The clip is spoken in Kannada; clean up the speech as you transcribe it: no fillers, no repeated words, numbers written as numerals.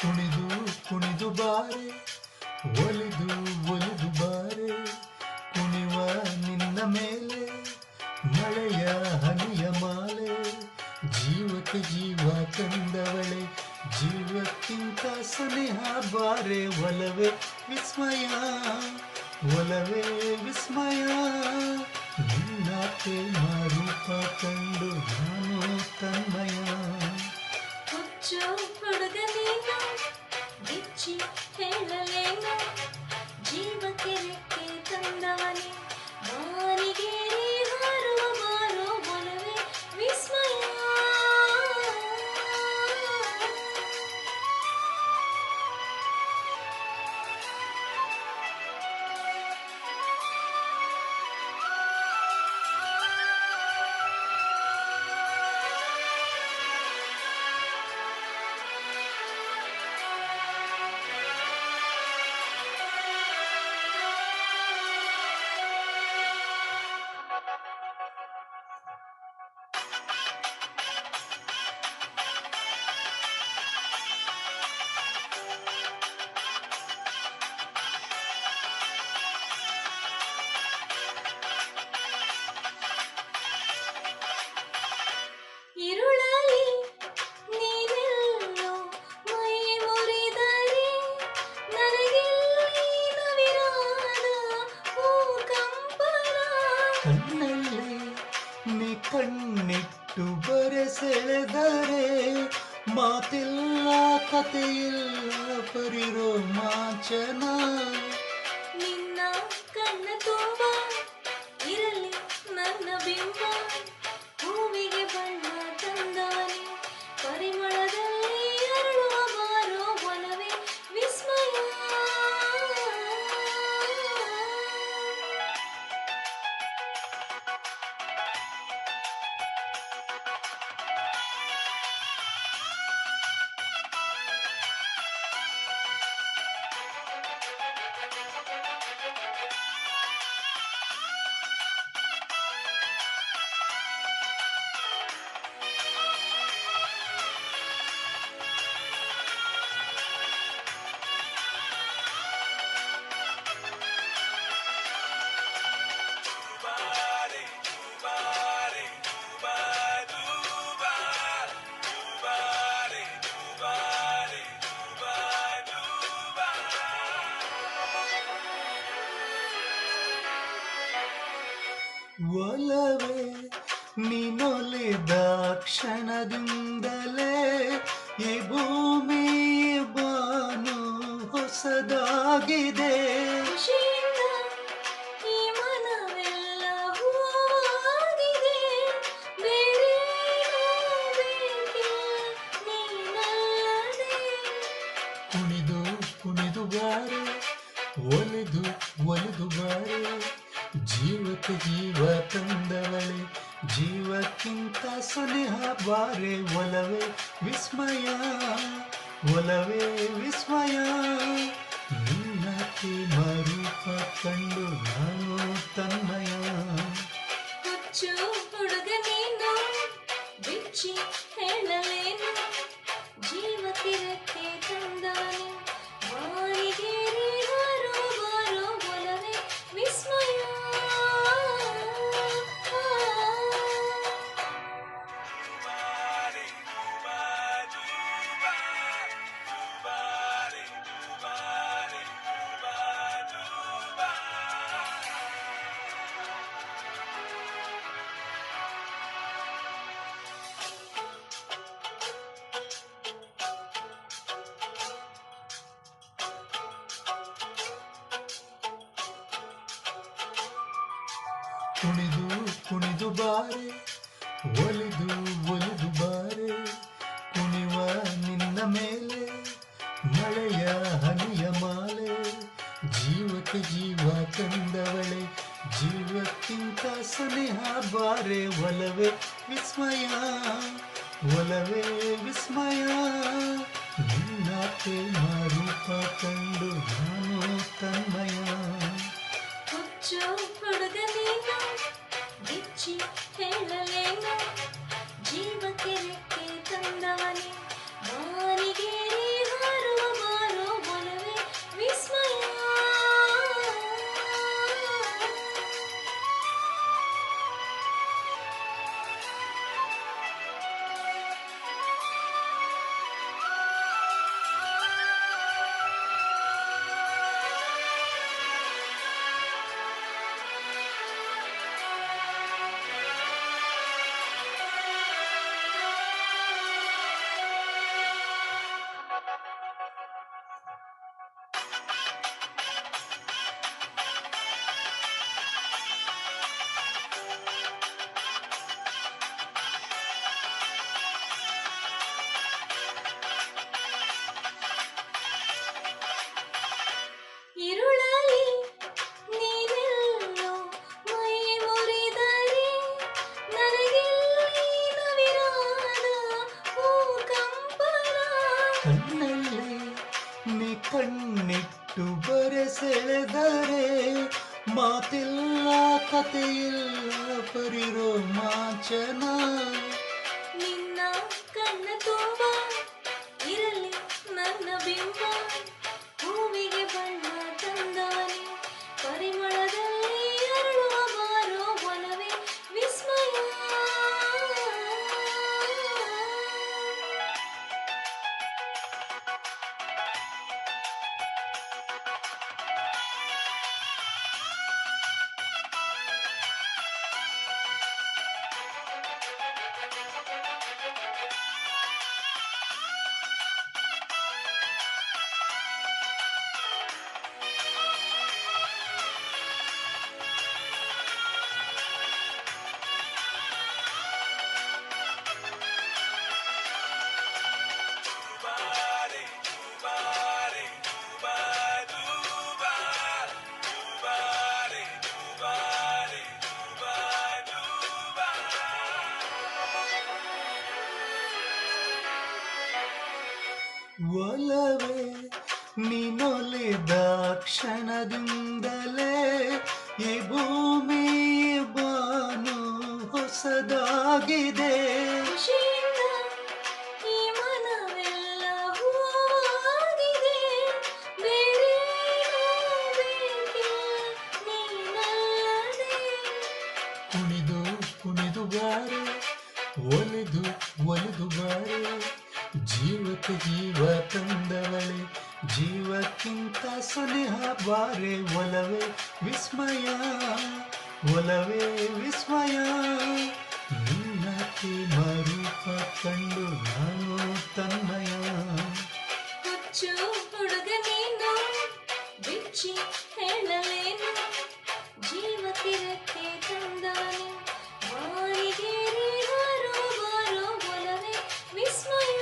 ಕುಣಿದು ಕುಣಿದು ಬಾರೆ, ಒಲಿದು ಒಲಿದು ಬಾರೆ, ಕುಣಿವ ನಿನ್ನ ಮೇಲೆ ಮಳೆಯ ಹನಿಯ ಮಾಲೆ, ಜೀವಕ್ಕೆ ಜೀವ ತಂದವಳೆ, ಜೀವಕ್ಕಿಂತ ಸನಿಹ ಬಾರೆ, ಒಲವೇ ವಿಸ್ಮಯ, ಒಲವೇ ವಿಸ್ಮಯ, ನಿನ್ನ ಪ್ರೇಮ ರೂಪ ಕಂಡು ನಾನು ತನ್ಮಯ. ಹುಚ್ಚು ಹುಡುಗ ನೀನು ಬಿಚ್ಚಿ ಹೇಳಲೇನು, ಜೀವಕ್ಕೆ ರೆಕ್ಕೆ ತಂದವನೇ, ಬಾನಿಗೇರಿ ಹಾರುವ ಬಾರೋ ಒಲವೇ ವಿಸ್ಮಯ. ഇരുളായി നീനെല്ലോ മൈ മുറിതരെ ನನಗೆಲ್ಲಿ ನವಿರಾದ ಭೂಕಂಪನ, ಕಣ್ಣಲ್ಲಿ ನೀ ಕಣ್ಣಿಟ್ಟು ಬರೆಸೆಳೆದರೆ, ಮಾತಿಲ್ಲ ಕಥೆಯಿಲ್ಲ ಬರಿ ರೋಮಾಂಚನ. ನಿನ್ನ ಕಣ್ಣ ತುಂಬ ಇರಲಿ ನನ್ನ ಬಿಂಬ, ಹೂವಿಗೆ ಬಣ್ಣ ತಂದವನೇ, ಪರಿಮಳದಲ್ಲಿ ಅರಳುವ ಬಾರೋ ಒಲವೇ ವಿಸ್ಮಯ. ಒಲವೇ ನೀನೊಲಿದ ಕ್ಷಣದಿಂದಲೇ ಈ ಭೂಮಿ ಬಾನು ಹೊಸದಾಗಿದೆ. ಖುಷಿಯಿಂದ ಈ ಮನವೆಲ್ಲ ಹೂವಾಗಿದೆ, ಬೇರೇನೂ ಬೇಕಿಲ್ಲ ನೀನಲ್ಲದೆ. ಕುಣಿದು ಕುಣಿದು ಬಾರೆ, ಒಲಿದು ಒಲಿದು ಬಾರೆ, ಜೀವಕ್ಕೆ ಜೀವ ತಂದವಳೆ, ಜೀವಕ್ಕಿಂತ ಸನಿಹ ಬಾರೆ, ಒಲವೇ ವಿಸ್ಮಯ, ಒಲವೇ ವಿಸ್ಮಯ, ನಿನ್ನ ಪ್ರೇಮ ರೂಪ ಕಂಡು ನಾನು ತನ್ಮಯ. ಹುಚ್ಚು ಹುಡುಗ ನೀನು ಬಿಚ್ಚಿ ಹೇಳಲೇನು, ಜೀವಕ್ಕೆ ರೆಕ್ಕೆ ತಂದವನೇ, ಬಾನಿಗೇರಿ ಹಾರುವ ಬಾರೋ ಒಲವೇ ವಿಸ್ಮಯ. ಕುಣಿದು ಕುಣಿದು ಬಾರೆ, ಒಲಿದು ಒಲಿದು ಬಾರೆ, ಕುಣಿವ ನಿನ್ನ ಮೇಲೆ ಮಳೆಯ ಹನಿಯ ಮಾಲೆ, ಜೀವಕ್ಕೆ ಜೀವ ತಂದವಳೆ, ಜೀವಕ್ಕಿಂತ ಸನಿಹ ಬಾರೆ, ಒಲವೇ ವಿಸ್ಮಯ, ಒಲವೇ ವಿಸ್ಮಯ, ನಿನ್ನ ಪ್ರೇಮ ರೂಪ ಕಂಡು ನಾನು ತನ್ಮಯ. ಹುಚ್ಚು ಹುಡುಗ ನೀನು ಬಿಚ್ಚಿ ಹೇಳಲೇನು, ಜೀವಕ್ಕೆ ರೆಕ್ಕೆ ತಂದವನೇ, ಬಾನಿಗೇರಿ ಹಾರುವ ಸೆಳೆದರೆ ಮಾತಿಲ್ಲ ಕಥೆಯಿಲ್ಲ ಪರಿ ರೋಮಾಂಚನ. ನಿನ್ನ ಕಣ್ಣ ತುಂಬ ಇರಲಿ ನನ್ನ ಬಿಂಬ, ಹೂವಿಗೆ ಬಣ್ಣ ತಂದವನೇ ಪರಿಮಳದಲ್ಲಿ ಅರಳುವ ಬಾರೋ ಒಲವೇ ವಿಸ್ಮಯ. ಒಲವೇ ನೀನೊಲಿದ ಕ್ಷಣದಿಂದಲೇ ಈ ಭೂಮಿ ಬಾನು ಹೊಸದಾಗಿದೆ. ಖುಷಿಯಿಂದ ಈ ಮನವೆಲ್ಲ ಹೂವಾಗಿದೆ, ಬೇರೇನೂ ಬೇಕಿಲ್ಲ ನೀನಲ್ಲದೆ. ಕುಣಿದು ಕುಣಿದು ಬಾರೆ ಒಲಿದು ಒಲಿದು ಬಾರೆ, ಜೀವಕ್ಕೆ ಜೀವ ತಂದವಳೆ ಜೀವಕ್ಕಿಂತ ಸನಿಹ ಬಾರೆ ಒಲವೇ ವಿಸ್ಮಯ ಒಲವೇ ವಿಸ್ಮಯ. ನಿನ್ನ ರೂಪ ಕಂಡು ನಾನು ತನ್ಮಯ. ಹುಚ್ಚು ಹುಡುಗ ನೀನು ಬಿಚ್ಚಿ ಹೇಳಲೇನು, ಜೀವಕ್ಕೆ ರೆಕ್ಕೆ ತಂದವನೇ ಬಾರಿಗೇರಿ ಹಾರೋ ಬಾರೋ ಒಲವೇ ವಿಸ್ಮಯ.